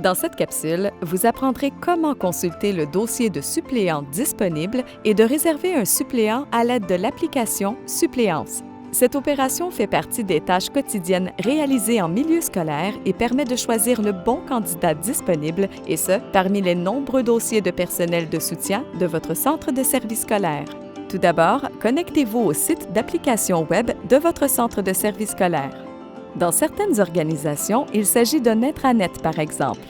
Dans cette capsule, vous apprendrez comment consulter le dossier de suppléant disponible et de réserver un suppléant à l'aide de l'application Suppléance. Cette opération fait partie des tâches quotidiennes réalisées en milieu scolaire et permet de choisir le bon candidat disponible, et ce, parmi les nombreux dossiers de personnel de soutien de votre centre de service scolaire. Tout d'abord, connectez-vous au site d'application Web de votre centre de service scolaire. Dans certaines organisations, il s'agit d'un intranet, par exemple.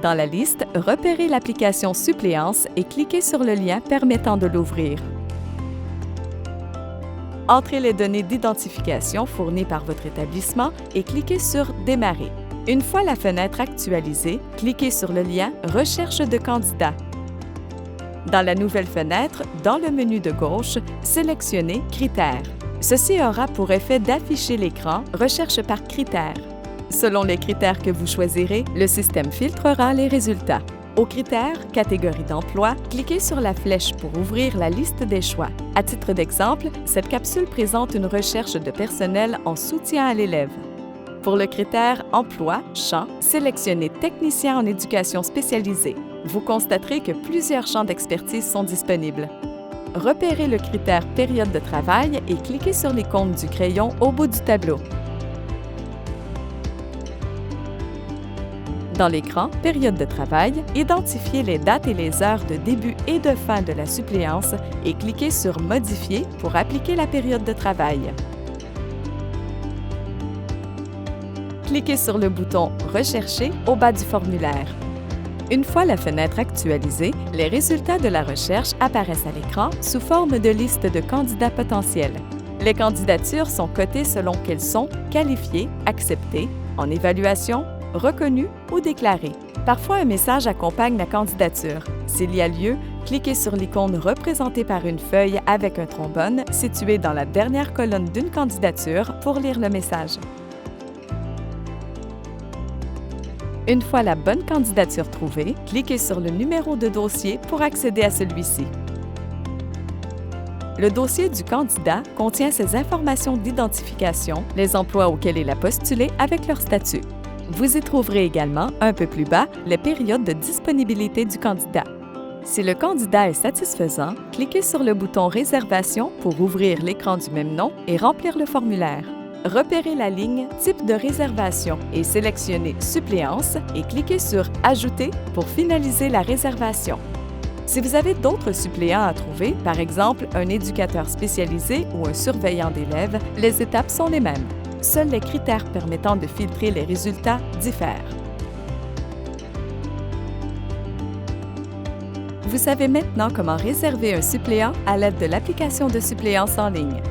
Dans la liste, repérez l'application Suppléance et cliquez sur le lien permettant de l'ouvrir. Entrez les données d'identification fournies par votre établissement et cliquez sur « Démarrer ». Une fois la fenêtre actualisée, cliquez sur le lien « Recherche de candidats ». Dans la nouvelle fenêtre, dans le menu de gauche, sélectionnez « Critères ». Ceci aura pour effet d'afficher l'écran « Recherche par critères ». Selon les critères que vous choisirez, le système filtrera les résultats. Aux critères « Catégorie d'emploi », cliquez sur la flèche pour ouvrir la liste des choix. À titre d'exemple, cette capsule présente une recherche de personnel en soutien à l'élève. Pour le critère « Emploi » champ, sélectionnez « Technicien en éducation spécialisée ». Vous constaterez que plusieurs champs d'expertise sont disponibles. Repérez le critère « Période de travail » et cliquez sur l'icône du crayon au bout du tableau. Dans l'écran « Période de travail », identifiez les dates et les heures de début et de fin de la suppléance et cliquez sur « Modifier » pour appliquer la période de travail. Cliquez sur le bouton « Rechercher » au bas du formulaire. Une fois la fenêtre actualisée, les résultats de la recherche apparaissent à l'écran sous forme de liste de candidats potentiels. Les candidatures sont cotées selon qu'elles sont qualifiées, acceptées, en évaluation, reconnues ou déclarées. Parfois, un message accompagne la candidature. S'il y a lieu, cliquez sur l'icône représentée par une feuille avec un trombone située dans la dernière colonne d'une candidature pour lire le message. Une fois la bonne candidature trouvée, cliquez sur le numéro de dossier pour accéder à celui-ci. Le dossier du candidat contient ses informations d'identification, les emplois auxquels il a postulé avec leur statut. Vous y trouverez également, un peu plus bas, les périodes de disponibilité du candidat. Si le candidat est satisfaisant, cliquez sur le bouton « Réservation » pour ouvrir l'écran du même nom et remplir le formulaire. Repérez la ligne « Type de réservation » et sélectionnez « Suppléance » et cliquez sur « Ajouter » pour finaliser la réservation. Si vous avez d'autres suppléants à trouver, par exemple un éducateur spécialisé ou un surveillant d'élèves, les étapes sont les mêmes. Seuls les critères permettant de filtrer les résultats diffèrent. Vous savez maintenant comment réserver un suppléant à l'aide de l'application de suppléance en ligne.